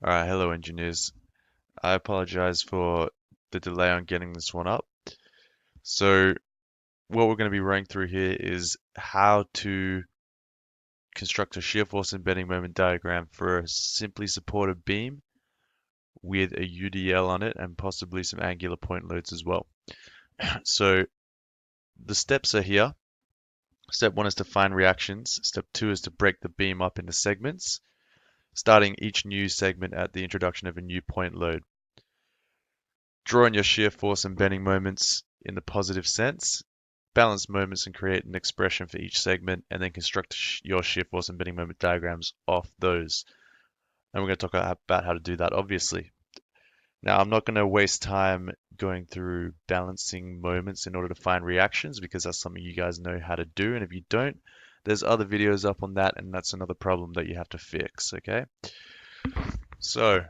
Alright, hello engineers. I apologize for the delay on getting this one up. So what we're going to be running through here is how to construct a shear force and bending moment diagram for a simply supported beam with a UDL on it and possibly some angular point loads as well. So the steps are here. Step one is to find reactions. Step two is to break the beam up into segments, starting each new segment at the introduction of a new point load. Draw in your shear force and bending moments in the positive sense, balance moments and create an expression for each segment, and then construct your shear force and bending moment diagrams off those. And we're going to talk about how to do that, obviously. Now, I'm not going to waste time going through balancing moments in order to find reactions because that's something you guys know how to do. And if you don't, there's other videos up on that, and that's another problem that you have to fix, okay? So,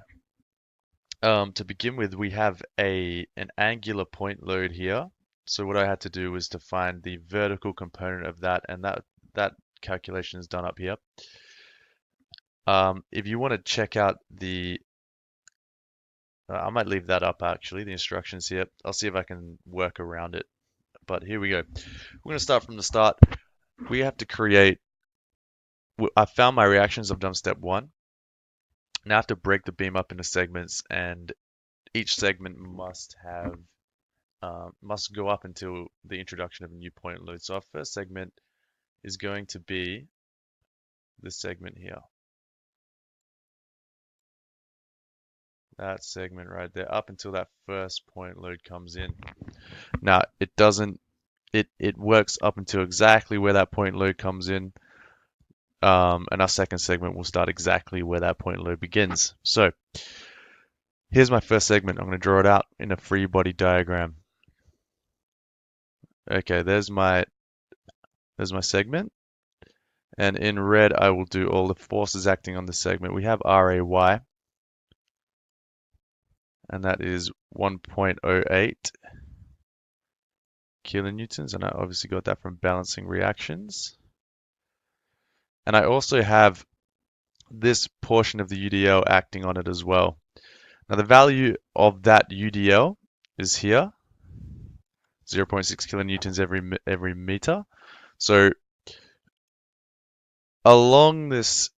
to begin with, we have an angular point load here. So what I had to do was to find the vertical component of that, and that calculation is done up here. If you want to check out I might leave that up actually, the instructions here. I'll see if I can work around it. But here we go. We're going to start from the start. We have to create, I found my reactions, I've done step one. Now I have to break the beam up into segments, and each segment must go up until the introduction of a new point load. So our first segment is going to be this segment here. That segment right there, up until that first point load comes in. Now it works up until exactly where that point load comes in. And our second segment will start exactly where that point load begins. So here's my first segment. I'm going to draw it out in a free body diagram. Okay, there's my segment. And in red, I will do all the forces acting on the segment. We have RAY, and that is 1.08 kilonewtons, and I obviously got that from balancing reactions. And I also have this portion of the UDL acting on it as well. Now the value of that UDL is here, 0.6 kilonewtons every meter. So along this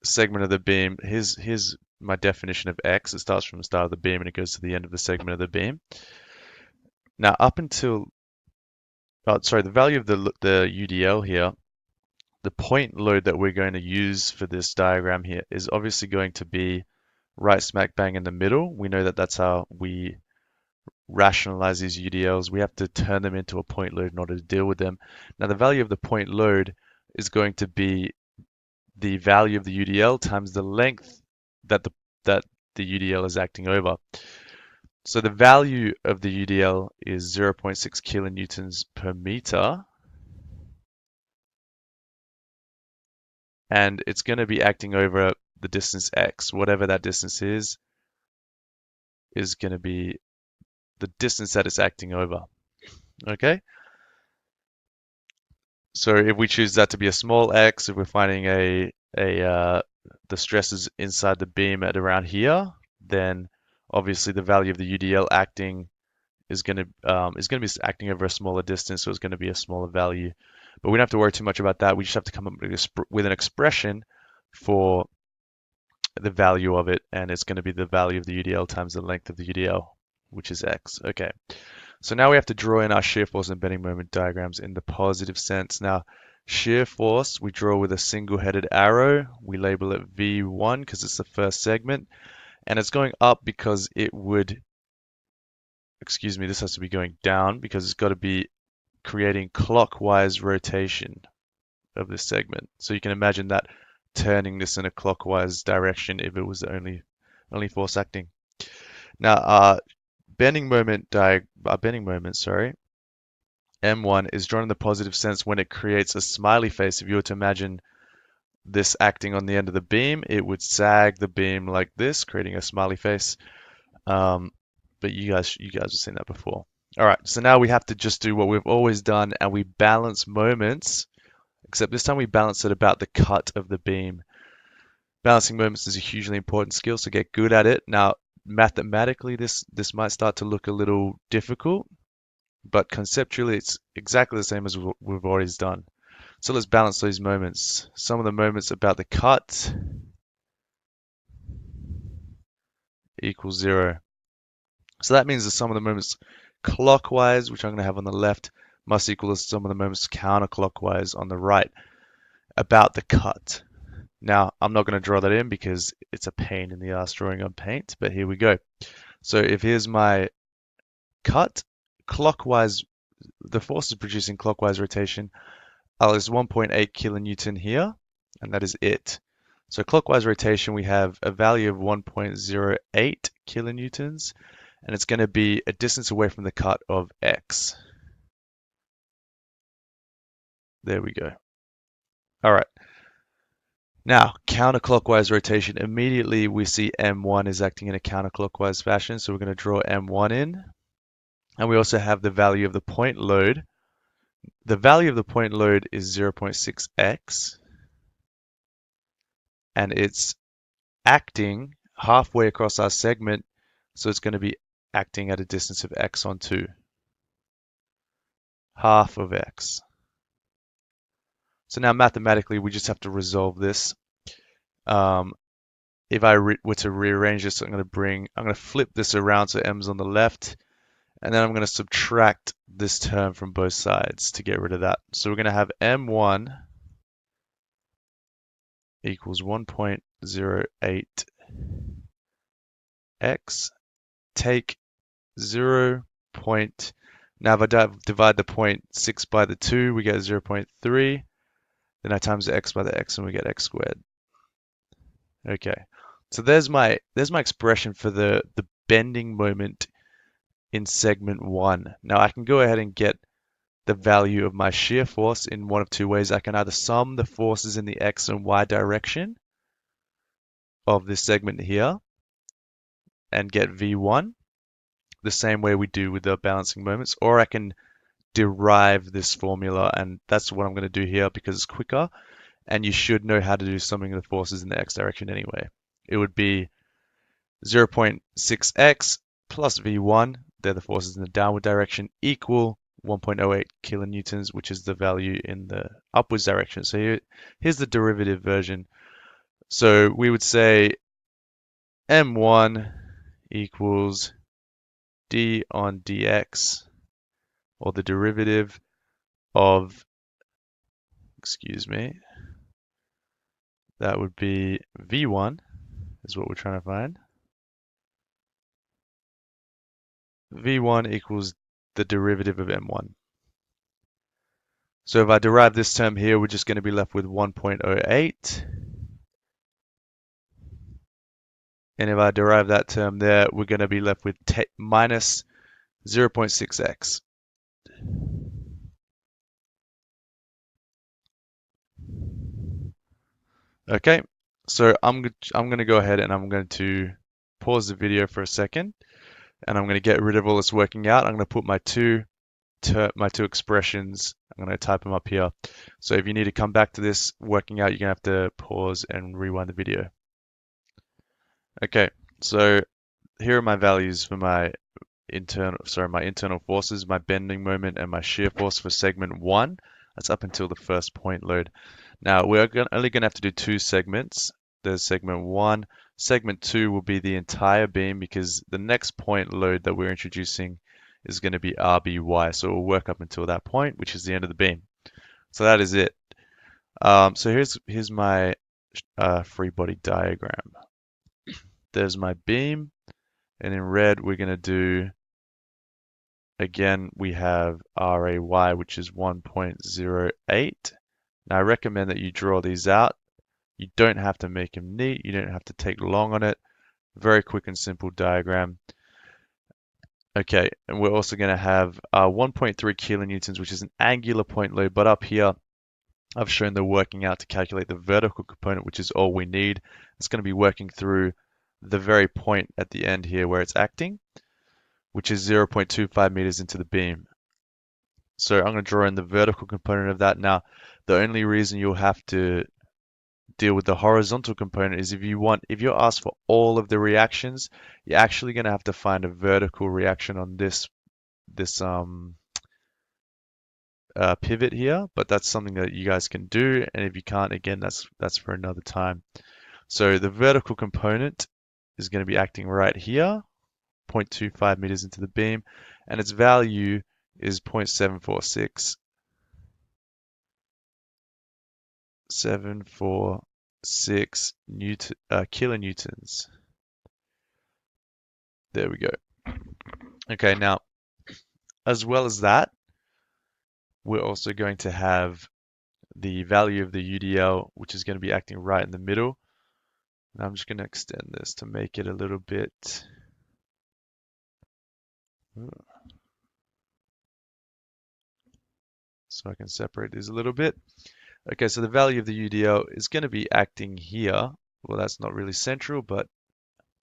segment of the beam, here's my definition of X. It starts from the start of the beam and it goes to the end of the segment of the beam. Now up until, the value of the UDL here, the point load that we're going to use for this diagram here is obviously going to be right smack bang in the middle. We know that that's how we rationalize these UDLs. We have to turn them into a point load in order to deal with them. Now the value of the point load is going to be the value of the UDL times the length that the UDL is acting over. So the value of the UDL is 0.6 kilonewtons per meter, and it's going to be acting over the distance x. Whatever that distance is going to be the distance that it's acting over. Okay? So if we choose that to be a small x, if we're finding the stresses inside the beam at around here, then obviously the value of the UDL acting is going to be acting over a smaller distance, so it's going to be a smaller value. But we don't have to worry too much about that. We just have to come up with an expression for the value of it, and it's going to be the value of the UDL times the length of the UDL, which is x. Okay. So now we have to draw in our shear force and bending moment diagrams in the positive sense. Now, shear force, we draw with a single-headed arrow. We label it V1 because it's the first segment. And it's going up because it would, this has to be going down because it's got to be creating clockwise rotation of this segment. So you can imagine that turning this in a clockwise direction if it was the only force acting. Now, bending moment, M1 is drawn in the positive sense when it creates a smiley face. If you were to imagine this acting on the end of the beam, it would sag the beam like this, creating a smiley face. But you guys have seen that before. All right, so now we have to just do what we've always done, and we balance moments, except this time we balance it about the cut of the beam. Balancing moments is a hugely important skill, so get good at it. Now, mathematically, this might start to look a little difficult, but conceptually, it's exactly the same as what we've always done. So let's balance those moments. Some of the moments about the cut equals 0. So that means that some of the moments clockwise, which I'm going to have on the left, must equal some of the moments counterclockwise on the right about the cut. Now, I'm not going to draw that in because it's a pain in the ass drawing on paint, but here we go. So if here's my cut, clockwise, the force is producing clockwise rotation. Is 1.8 kilonewton here, and that is it. So clockwise rotation, we have a value of 1.08 kilonewtons, and it's going to be a distance away from the cut of x. There we go. All right. Now, counterclockwise rotation, immediately we see M1 is acting in a counterclockwise fashion, so we're going to draw M1 in. And we also have the value of the point load. The value of the point load is 0.6x, and it's acting halfway across our segment, so it's going to be acting at a distance of x on 2, half of x. So now mathematically, we just have to resolve this. If I were to rearrange this, I'm going to flip this around so m's on the left, and then I'm going to subtract this term from both sides to get rid of that. So we're going to have m1 equals 1.08x, take 0. Now if I divide the 0.6 by the 2, we get 0.3. Then I times the x by the x and we get x squared. Okay, so there's my expression for the bending moment in segment 1. Now I can go ahead and get the value of my shear force in one of two ways. I can either sum the forces in the x and y direction of this segment here and get V1, the same way we do with the balancing moments, or I can derive this formula, and that's what I'm going to do here because it's quicker, and you should know how to do summing of the forces in the x direction anyway. It would be 0.6x plus V1, they're the forces in the downward direction, equal 1.08 kilonewtons, which is the value in the upwards direction. So here's the derivative version. So we would say m1 equals d on dx, or the derivative of, that would be v1 is what we're trying to find. v1 equals the derivative of m1. So if I derive this term here, we're just going to be left with 1.08. And if I derive that term there, we're going to be left with minus 0.6x. Okay, so I'm going to go ahead and I'm going to pause the video for a second, and I'm going to get rid of all this working out. I'm going to put my two expressions, I'm going to type them up here. So if you need to come back to this working out, you're going to have to pause and rewind the video. Okay, so here are my values for my internal forces, my bending moment, and my shear force for segment 1. That's up until the first point load. Now we're only going to have to do 2 segments. There's segment 1. Segment 2 will be the entire beam because the next point load that we're introducing is going to be RBY. So we'll work up until that point, which is the end of the beam. So that is it. So here's my free body diagram. There's my beam, and in red we're going to do, again, we have RAY, which is 1.08. Now I recommend that you draw these out. You don't have to make them neat. You don't have to take long on it. Very quick and simple diagram. Okay, and we're also going to have 1.3 kilonewtons, which is an angular point load, but up here I've shown the working out to calculate the vertical component, which is all we need. It's going to be working through the very point at the end here where it's acting, which is 0.25 meters into the beam. So I'm going to draw in the vertical component of that. Now, the only reason you'll have to deal with the horizontal component is if you're asked for all of the reactions, you're actually going to have to find a vertical reaction on this pivot here, but that's something that you guys can do, and if you can't, again, that's for another time. So the vertical component is going to be acting right here, 0.25 meters into the beam, and its value is 0.746 kilonewtons. There we go. Okay, now, as well as that, we're also going to have the value of the UDL, which is going to be acting right in the middle. And I'm just going to extend this to make it a little bit. So I can separate these a little bit. Okay, so the value of the UDL is going to be acting here. Well, that's not really central, but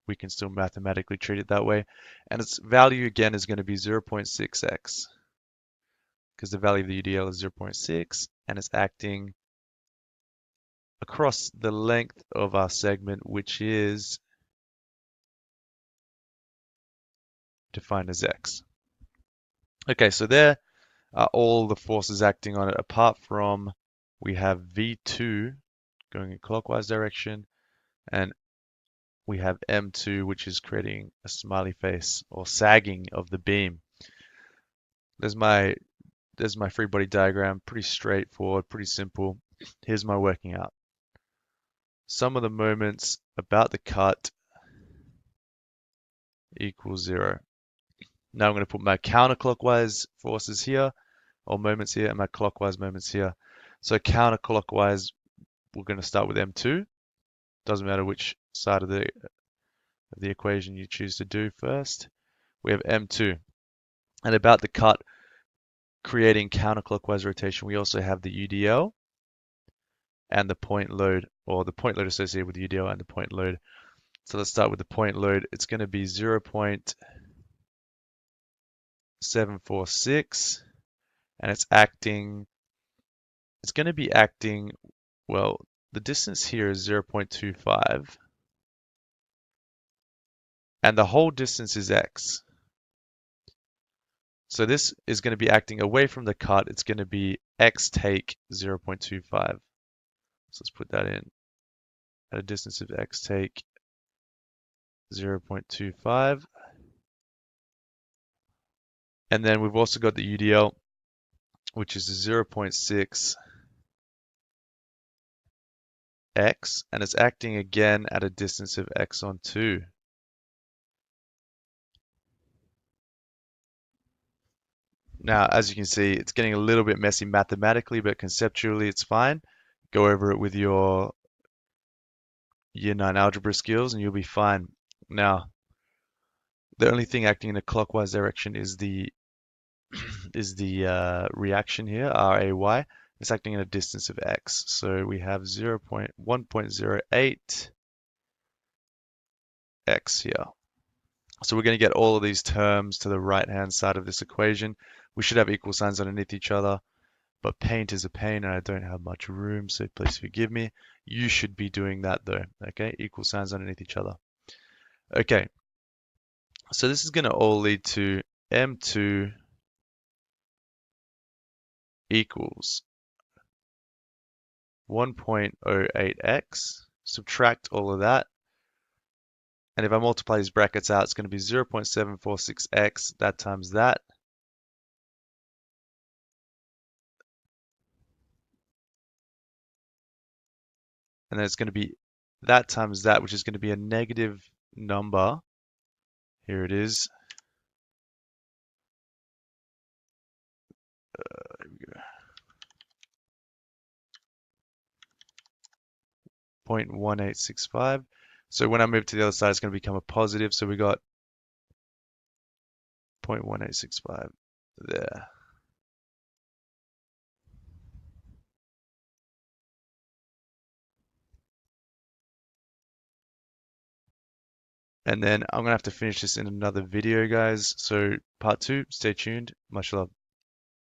we can still mathematically treat it that way. And its value, again, is going to be 0.6x, because the value of the UDL is 0.6, and it's acting across the length of our segment, which is defined as x. Okay, so there are all the forces acting on it, apart from we have V2 going in clockwise direction, and we have M2, which is creating a smiley face or sagging of the beam. There's my free body diagram, pretty straightforward, pretty simple. Here's my working out. Sum of the moments about the cut equals 0. Now I'm going to put my counterclockwise forces here, or moments here, and my clockwise moments here. So counterclockwise, we're going to start with M2. Doesn't matter which side of the equation you choose to do first. We have M2. And about the cut, creating counterclockwise rotation, we also have the UDL and the point load, or the point load associated with the UDL and the point load. So let's start with the point load. It's going to be 0.746, and it's going to be acting, well, the distance here is 0.25, and the whole distance is x. So this is going to be acting away from the cut. It's going to be x take 0.25. So let's put that in at a distance of x take 0.25. And then we've also got the UDL, which is 0.6x, and it's acting again at a distance of x on 2. Now, as you can see, it's getting a little bit messy mathematically, but conceptually it's fine. Go over it with your Year 9 algebra skills and you'll be fine. Now, the only thing acting in a clockwise direction is the reaction here, RAY. It's acting at a distance of x. So we have 1.08 x here. So we're going to get all of these terms to the right-hand side of this equation. We should have equal signs underneath each other, but paint is a pain and I don't have much room, so please forgive me. You should be doing that though, okay? Equal signs underneath each other. Okay, so this is going to all lead to M2 equals 1.08x, subtract all of that, and if I multiply these brackets out, it's going to be 0.746x, that times that, and then it's going to be that times that, which is going to be a negative number. Here it is. Here we go. 0.1865. So when I move to the other side, it's going to become a positive. So we got 0.1865 there. And then I'm going to have to finish this in another video, guys. So part 2, stay tuned. Much love.